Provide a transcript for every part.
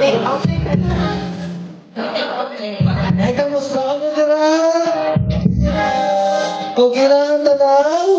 Ay, kamusta ka na dira? Okay na ang tanaw?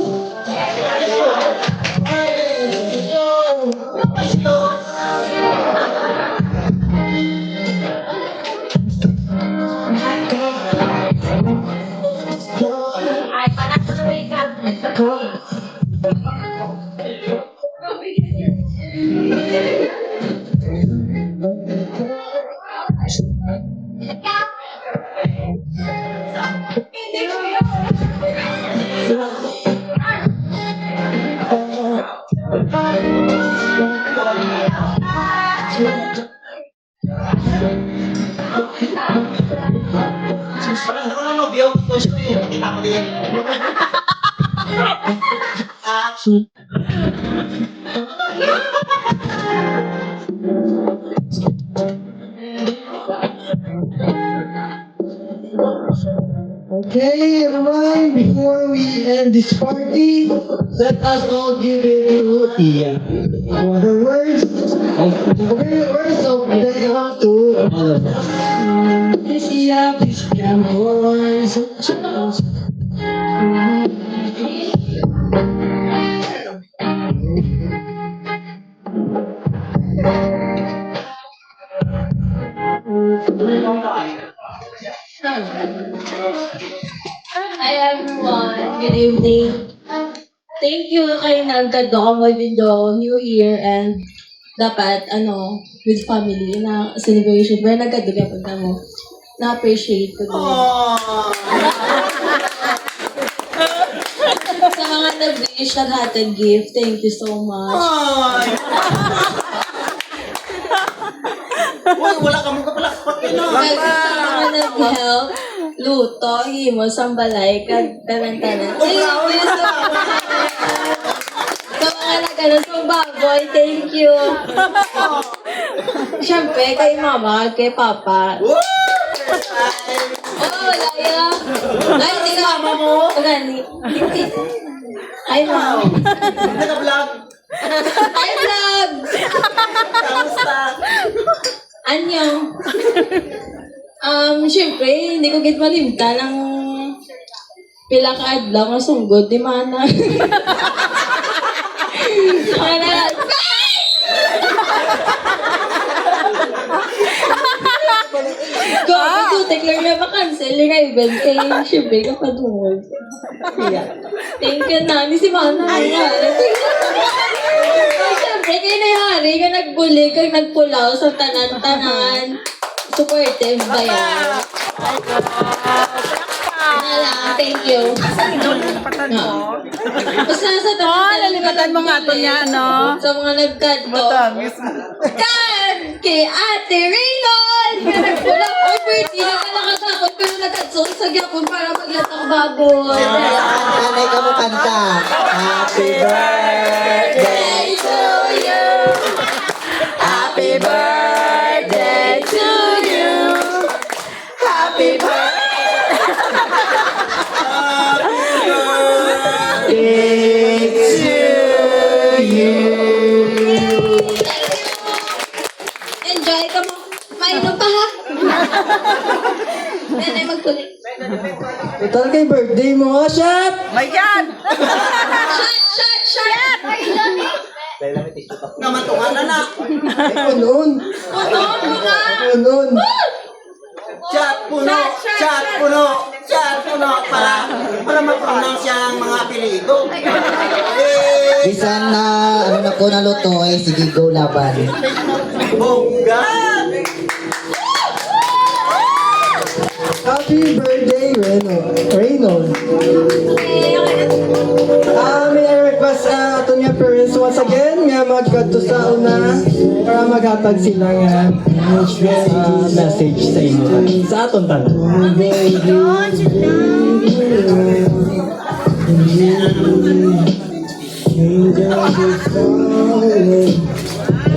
Parang ako ng nobyo. Gusto ko yun. Kita ko din. Okay, everyone, before we end this party, let us all give it to Tia. For the words of thank to all of us. Tia, please come on. Hi everyone, good evening. Thank you kay nagkado ko mag-video New Year and dapat with family na celebration. Pero nagkado ka pagka mo. Na-appreciate ko din. Sa mga nag-wish, naghatag gift, thank you so much. Uy, wala ka mong kapalakpat yun. Sa mga nag-help, luto, himo, sambalay, tanan-tanan. Thank you so much. Sa mga nag-ano, sa baboy, thank you. Siyempre, kay mama, kay papa. Oh, Laya. Ay, hindi na. Mama mo? Gani. Ay, mama. Naka-vlog. Ay, vlog. Kamusta? Anyo. Siyempre, hindi ko git malimta ng pila ka adlaw nga sunggod di mana. Mana. Go, take lang na makancel nga event kay siyempre ka padungod. Yeah. Thank you na ni si Mana. Siyempre kayo na yari ka nagbuli ka nagpulaw sa tanan-tanan. Supportive ba yan? Thank you. Nalipatan mo. Basta sa Nalipatan mo nga ito niya, no? Sa mga nagkanto. Matamis. Kan! Kay Ate Raynon! Kaya nagpulang birthday na kalakasakot pero nagkatsong sa gyapon para maglatang baboy. Nanay ka mo kanta. Happy birthday to you. Happy birthday to you. Happy birthday to you. Enjoy ka mo. Mainom pa ha? Nanay magkulit. Total kay birthday mo, shot! My God! Shot! Namatungan na na. Ay, kunon. Kunon. Chat puno. Chat puno. Chat puno. Para ma-pronounce ang mga apelido. Bisan na, na ko na luto, ay sige, go laban. Bongga. Happy birthday, Reynold. May I request ito niya parents once again nga magkadto sa una para maghatag sila nga message sa inyo. Sa aton tanan.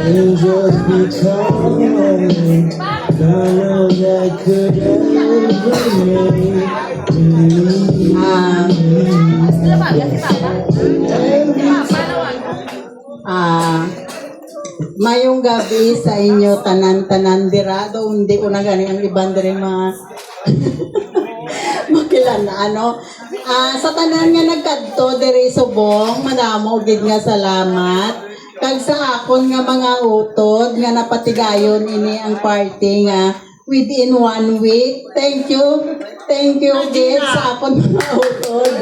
Angels be calling, none of that could ever make Mayong gabi sa inyo tanan-tanan dira do hindi ko na gani ang iban diri mga makilala ano. Sa tanan nga nagkadto diri subong, madamo gid nga salamat. Kag sa akon nga mga utod nga napatigayon ini ang party nga within 1 week. Thank you gid sa akon mga utod.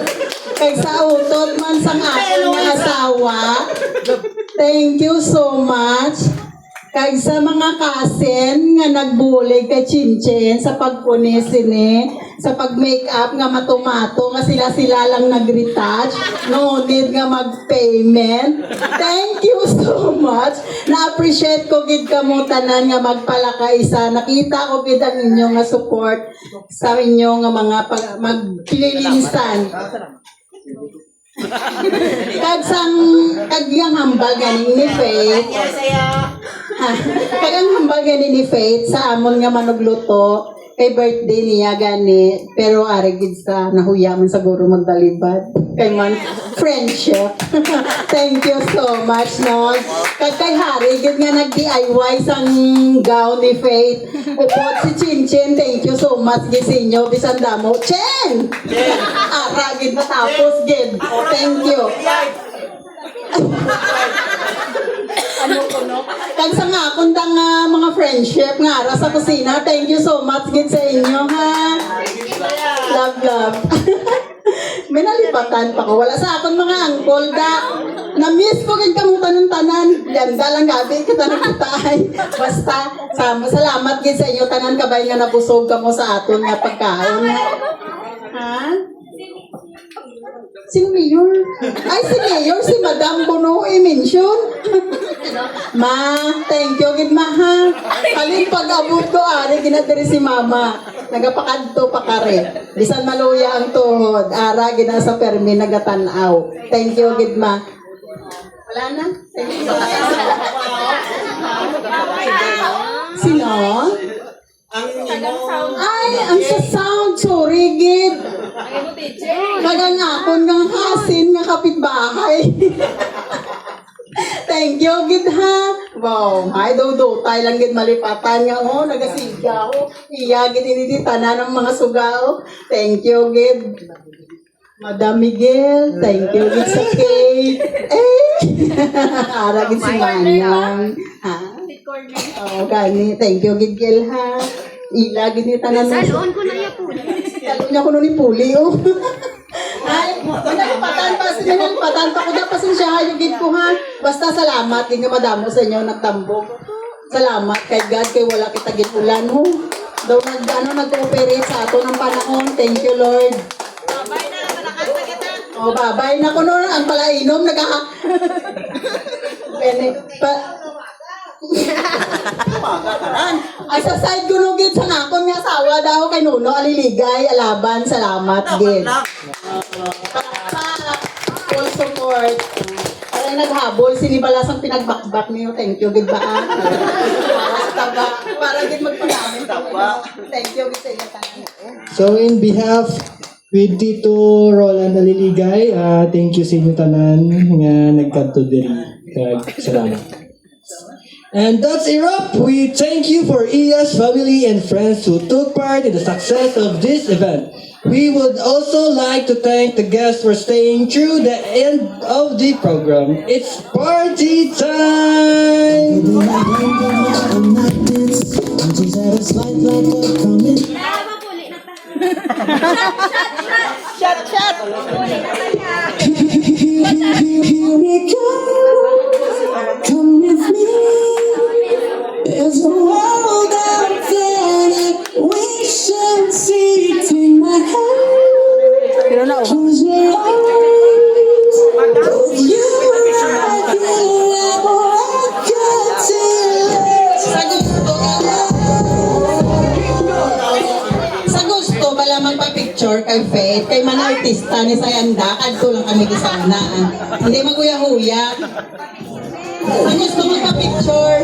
Kag sa utod man sang akon nga asawa. Thank you so much. Kag sa mga kasen nga nagbulig kay Chinchin sa pagpunis ini, sa pag-makeup nga matumato nga sila lang nag-retouch, no need nga mag-payment. Thank you so much. Na-appreciate ko gid kamo tanan nga magpalakaisa. Nakita ko gid ang inyong nga support sa inyo nga mga magpililisan. Kag yang hambal ganing ni Faith. Kag ang hambal ganing ni Faith sa amon nga manugluto kay birthday niya gani, pero ari gid sa nahuya man siguro magdalibad kay man friendship. Thank you so much no. Kag kay Hari gid nga nag-DIY sang gown ni Faith. Upot si Chinchin, thank you so much gid sa inyo bisan damo. Chen. Ara gid matapos gid. Thank you. Ano ko no? Kag sa nga kundang mga friendship nga ara sa kusina. Thank you so much gid sa inyo ha. Love. May nalipatan pa ko. Wala sa akong mga angkol da. Na-miss ko gid kamo tanan-tanan. Ganda lang gabi kita nagkitaay. Basta salamat gid sa inyo tanan kabay nga nabusog kamo sa aton nga pagkaon. Ha? Si Mayor? Ay, si Mayor, si Madam Bono i-mention. Ma, thank you, gid ma ha. Kalin pag-abot ko, ari, ginadiri si Mama. Nagapakadto pa kare. Bisan maluya ang tuhod. Ara, gina sa permi, nagatanaw. Thank you, gid ma. Wala na? Thank you. Sino? Ay, ang sa sound, sorry, gid. Kagang akon ng hasin nga kapitbahay. Thank you, gid ha. Wow, ay do tay lang gid malipatan nga nagasigaw. Iya gid ini tanan ng mga sugaw. Thank you, gid. Madam Miguel, thank you gid sa cake. Ara gid si Manang. Ha? Oh, gani. Thank you, gid Gil ha. Ila gid ni tanan. Salon ko na yung puli. Salon niya ko nun ni Puli, oh. Ay, minalipatan pa ko na pasensyahan yung gid ko ha. Basta salamat, gid nga madamo sa inyo nagtambok. Salamat kay God kay wala kita gid ulan ho. Daw nag-cooperate sa ato ng panahon. Thank you, Lord. Babay na, malakas na kita. Oh, babay na ko nun. Ang palainom, Ay, sa side ko nung gid sa nakon nga asawa daw kay Nuno Aliligay, alaban, salamat gid. Full support. Ay, naghabol, sinibalas ang pinagbakbak niyo. Thank you, gid ba? Para gid magpanamin. Thank you, gid sa inyo tanan. So in behalf with Tito Roland Aliligay, thank you sa inyo tanan nga nagkadto diri. Salamat. And that's a wrap. We thank you for Iya's family and friends who took part in the success of this event. We would also like to thank the guests for staying through the end of the program. It's party time! Shot. Here we go. Come with me. There's a world out there that we should see. Take my hand. Close your eyes. With you right here, I walk Sa gusto bala magpa-picture kay Faith, kay man artista ni Sayanda, kadto lang kami di sana. Hindi maguya-huya. Sa gusto magpa-picture.